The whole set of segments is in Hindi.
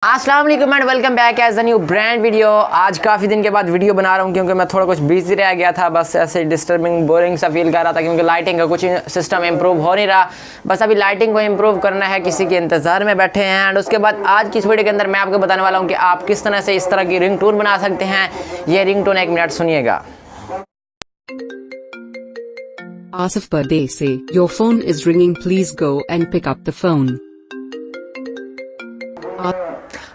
अस्सलाम वालेकुम and welcome back as a new brand video. आज काफ़ी दिन के बाद वीडियो बना रहा हूँ क्योंकि मैं थोड़ा कुछ बिजी रह गया था। बस ऐसे डिस्टर्बिंग बोरिंग सा फील कर रहा था क्योंकि लाइटिंग का कुछ सिस्टम इंप्रूव हो नहीं रहा। बस अभी लाइटिंग को इंप्रूव करना है, किसी के इंतज़ार में बैठे हैं। एंड उसके बाद आज की इस वीडियो के अंदर मैं आपको बताने वाला हूँ कि आप किस तरह से इस तरह की रिंगटोन बना सकते हैं। ये रिंगटोन 1 मिनट सुनिएगा। Asif Pardesi, your phone is ringing. Please go and pick up the phone.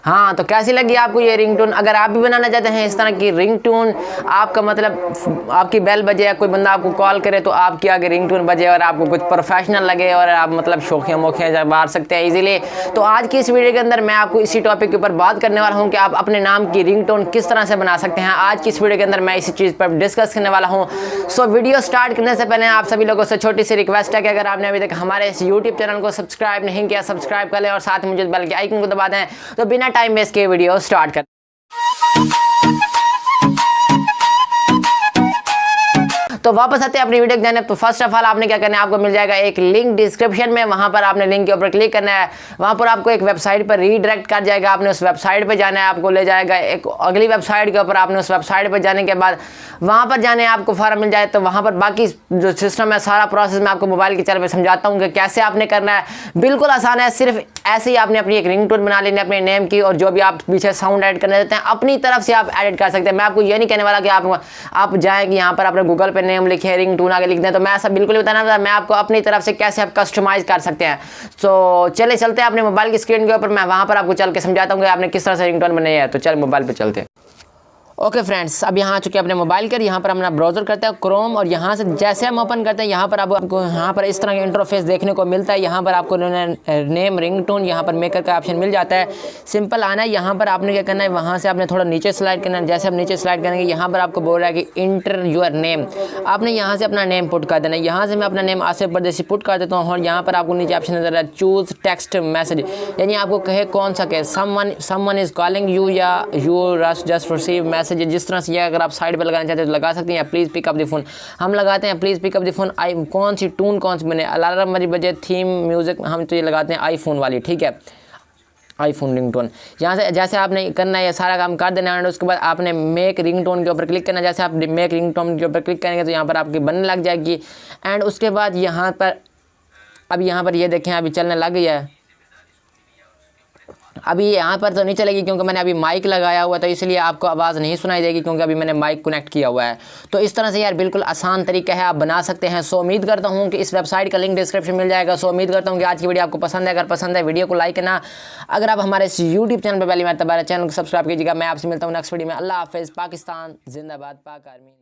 हाँ, तो कैसी लगी आपको ये रिंगटोन? अगर आप भी बनाना चाहते हैं इस तरह की रिंगटोन, आपका मतलब आपकी बेल बजे या कोई बंदा आपको कॉल करे तो आपकी आगे रिंगटोन बजे और आपको कुछ प्रोफेशनल लगे और आप मतलब शौकिया मोखिया मार सकते हैं इजीली। तो आज की इस वीडियो के अंदर मैं आपको इसी टॉपिक के ऊपर बात करने वाला हूँ कि आप अपने नाम की रिंगटोन किस तरह से बना सकते हैं। आज की इस वीडियो के अंदर मैं इसी चीज़ पर डिस्कस करने वाला हूँ। सो वीडियो स्टार्ट करने से पहले आप सभी लोगों से छोटी सी रिक्वेस्ट है कि अगर आपने अभी तक हमारे इस यूट्यूब चैनल को सब्सक्राइब नहीं किया, सब्सक्राइब कर लें और साथ में मुझे बेल के आइकन को दबा दें। तो बिना टाइम वेस्ट किए वीडियो स्टार्ट कर। तो वापस आते हैं अपनी वीडियो जाने। तो फर्स्ट ऑफ ऑल आपने क्या करना है, आपको मिल जाएगा एक लिंक डिस्क्रिप्शन में, वहां पर आपने लिंक के ऊपर क्लिक करना है। वहां पर आपको एक वेबसाइट पर रीडायरेक्ट कर जाएगा, आपने उस वेबसाइट पर जाना है, आपको ले जाएगा एक अगली वेबसाइट के ऊपर। आपने उस वेबसाइट पर जाने के बाद वहां पर जाने आपको फॉर्म मिल जाए। तो वहां पर बाकी जो सिस्टम है सारा प्रोसेस मैं आपको मोबाइल के चैनल पर समझाता हूँ कि कैसे आपने करना है। बिल्कुल आसान है, सिर्फ ऐसे ही आपने अपनी एक रिंगटोन बना लेनी है अपने नेम की, और जो भी आप पीछे साउंड ऐड करने देते हैं अपनी तरफ से आप एडिट कर सकते हैं। मैं आपको ये नहीं कहने वाला कि आप जाएं कि यहाँ पर आपने गूगल पे नेम लिखे रिंगटोन आगे लिख दें, तो मैं ऐसा बिल्कुल बताना था। मैं आपको अपनी तरफ से कैसे आप कस्टमाइज कर सकते हैं। तो चले चलते हैं अपने मोबाइल की स्क्रीन के ऊपर, मैं वहां पर आपको चल के समझाता हूँ कि आपने किस तरह से रिंगटोन बनाई है। तो चल मोबाइल पे चलते हैं। ओके फ्रेंड्स, अब यहाँ आ चुके हैं अपने मोबाइल कर। यहाँ पर हम अपना ब्राउजर करते हैं क्रोम, और यहाँ से जैसे हम ओपन करते हैं यहाँ पर आपको यहाँ पर इस तरह का इंटरफेस देखने को मिलता है। यहाँ पर आपको नेम रिंगटोन यहाँ पर मेकर का ऑप्शन मिल जाता है। सिंपल आना है, यहाँ पर आपने क्या करना है, वहाँ से आपने थोड़ा नीचे स्लाइड करना है। जैसे आप नीचे स्लाइड करेंगे यहाँ पर आपको बोल रहा है कि इंटर योर नेम। आपने यहाँ से अपना नेम पुट कर देना है। यहाँ से मैं अपना नेम आसिफ परदेसी पुट कर देता हूँ, और यहाँ पर आपको नीचे ऑप्शन नजर आ रहा है चूज टेक्स्ट मैसेज, यानी आपको कहे कौन सा कहे, समवन इज कॉलिंग यू या यू जस्ट रिसीव मैसेज। जिस तरह से अगर आप साइड पे लगाना चाहते हैं तो लगा सकते हैं, या please pick up the phone हम लगाते हैं। Please pick up the phone कौन सी टून कौन सी बने, अलार्म मेरी बजे, थीम म्यूजिक, हम तो ये लगाते हैं आईफोन वाली, ठीक है, आईफोन रिंगटोन। यहाँ से जैसे आपने करना है ये सारा काम कर देना है। उसके बाद आपने मेक रिंगटोन के ऊपर क्लिक करना है। जैसे आप मेक रिंगटोन के ऊपर क्लिक करेंगे तो यहाँ पर आपकी बनने लग जाएगी। एंड उसके बाद यहाँ पर अभी यहाँ पर ये देखें अभी चलने लग गई है। अभी यहाँ पर तो नहीं चलेगी क्योंकि मैंने अभी माइक लगाया हुआ, तो इसलिए आपको आवाज़ नहीं सुनाई देगी क्योंकि अभी मैंने माइक कनेक्ट किया हुआ है। तो इस तरह से यार बिल्कुल आसान तरीका है, आप बना सकते हैं। सो उम्मीद करता हूँ कि इस वेबसाइट का लिंक डिस्क्रिप्शन मिल जाएगा। सो उम्मीद करता हूँ कि आज की वीडियो आपको पसंद है। अगर पसंद है वीडियो को लाइक करना। अगर आप हमारे इस यूट्यूब चैनल पर पहली बार चैनल को सब्सक्राइब कीजिएगा। मैं आपसे मिलता हूँ नेक्स्ट वीडियो में। अल्लाह हाफिज़। पाकिस्तान जिंदाबाद, पाक आर्मी।